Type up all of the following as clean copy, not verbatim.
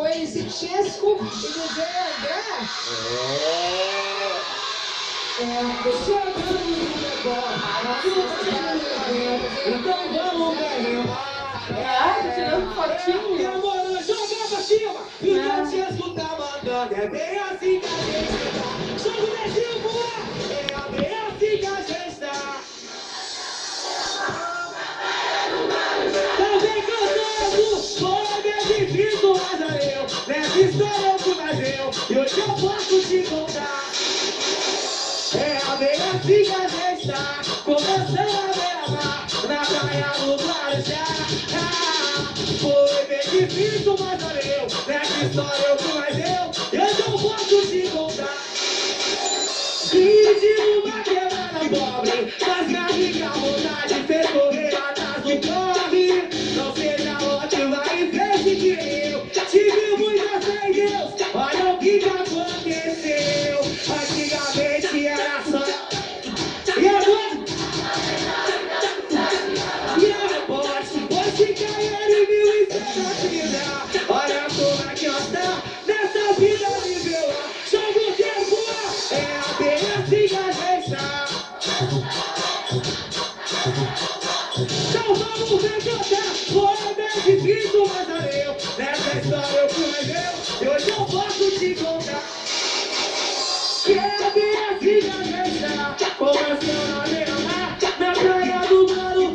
o MC Chesco e DJ André. Chegando no negócio, então vamos ganhar. Tirando fotinho. Demorou, joga pra cima. E o que o Chesco tá mandando é bem assim que a gente tá. Joga o Nezinho voar, é bem assim que a gente tá. Também cantando, foi bem difícil, mas eu nessa história eu fui mais eu, e hoje eu posso te contar. É bem assim que a gente tá, começando a beira-mar, na praia do Guarujá. Foi bem difícil, mas olha eu, nessa história eu fui mais eu, e hoje eu posso te contar. Pedindo uma quebrada pobre, mas minha rica vontade fez correr atrás do pobre. Não seja lote, vai em frente que eu tive muita fé em Deus. Olha o que aconteceu. Antigamente era só. E agora? E agora pode ficar em mil e vida. Olha como é que eu estou nessa vida nível. Joga o tempo, é bem assim que a gente tá. Então vamos ver cantar. Foi bem difícil, mas valeu. Nessa história eu fui mais eu, e hoje eu posso te contar. Que é bem assim que a gente tá. Começando a beira-mar, na praia do Mano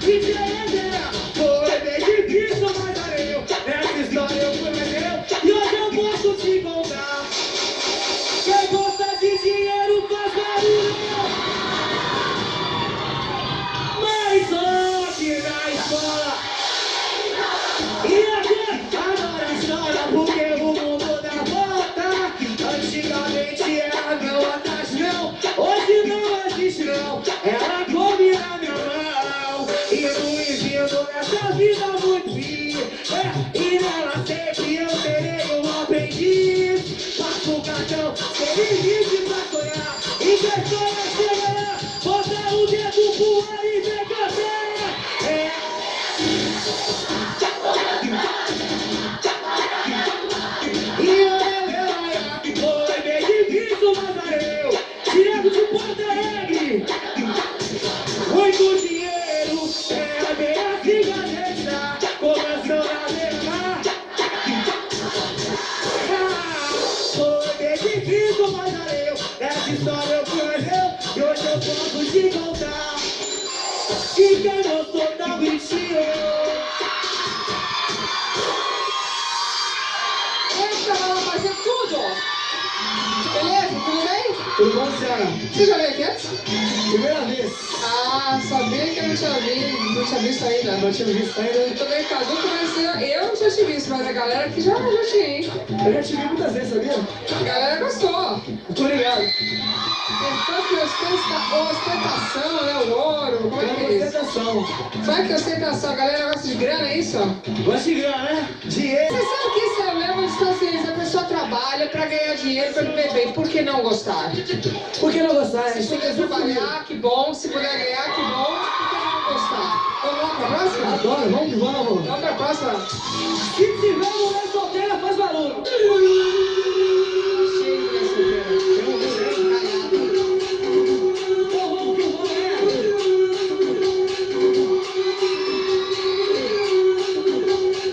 e de André. Foi bem difícil, mas valeu. Nessa história eu fui mais eu, e hoje eu posso te contar. Quem gosta de dinheiro faz barulho. Mas só que na escola. E agora a história porque o mundo dá volta. Antigamente era meu atrás não, hoje não existe não. Ela come na minha mão, indo e vindo nessa vida muito feliz. E nela sempre eu terei um aprendiz. Passo o cartão, sem limite pra sonhar. E quem sonha chega lá, bota o dedo pro ar e vem cantar. E foi bem difícil, mas valeu. Direto de Porto Alegre. Muito dinheiro, era bem assim que a gente tá. Começando a beira-mar. Foi bem difícil, mas valeu. Essa história eu fui mais eu, e hoje eu posso te contar. E quem gostou não mentiu. Essa vai fazer tudo. Beleza? Tudo bem? Tudo bom, senhora? Você já veio aqui antes? Primeira vez. Ah, sabia que eu não tinha visto ainda. Não tinha visto ainda. Eu tô meio caduco, mas eu não tinha te visto, mas a galera aqui já tinha, hein? Eu já te vi muitas vezes, sabia? A galera gostou. Tô ligado. Só que ostentação, né? O ouro, como é que é isso? Ostentação. Sabe que ostentação? A galera gosta de grana, é isso? Gosta de grana, né? Dinheiro. Você sabe que isso é o mesmo de assim, a pessoa trabalha pra ganhar dinheiro pra viver bem. Por que não gostar? Por que não gostar? Se puder trabalhar, que bom. Se puder ganhar, que bom. Por que não gostar? Vamos lá pra próxima? Adoro, vamos que vamos. Vamos pra próxima? Se tiver mulher solteira, faz barulho. Cheio de mulher solteira. Eu vou ver. Então vamos que vamos, né?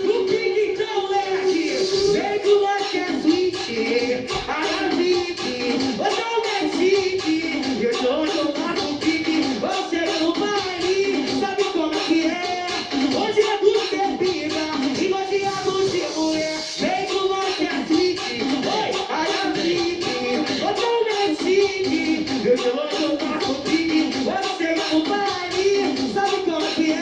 No pique então, leque. Vem que o leque é suíte. Aravite. Hoje é o Mexique. Eu tô lá no pique. Você no baile. Sabe como que é? Hoje é do bebida. E hoje é do de mulher. Vem que o leque é suíte. Oi, aravite. Hoje é o Mexique. Eu tô lá no pique. Você no baile. Sabe como que é?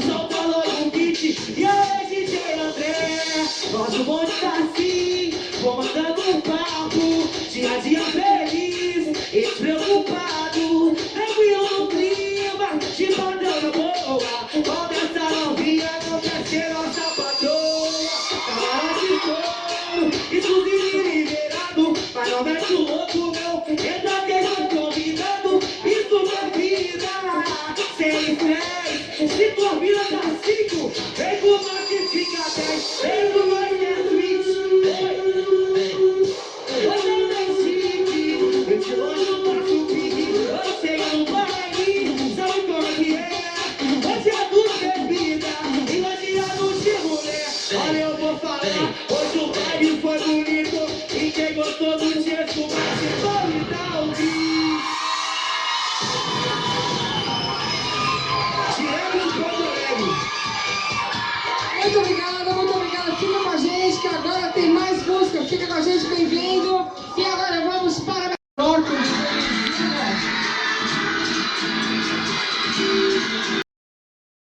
Solta logo o beat. E aí, DJ André? Nosso bonde tá assim, vou mandando um papo. Dia a dia feliz, despreocupado. Tranquilo no clima, de padrão na boa. Começa a novinha, não quer ser nossa patroa. Camara de couro, exclusivo e liberado. Mas não mete o louco, não. Entra quem foi convidado. Isso é vida, sem estresse. Se tua vida tá 5, vem com nós que fica 10. Vem com nós que é suíte. com a gente, bem-vindo.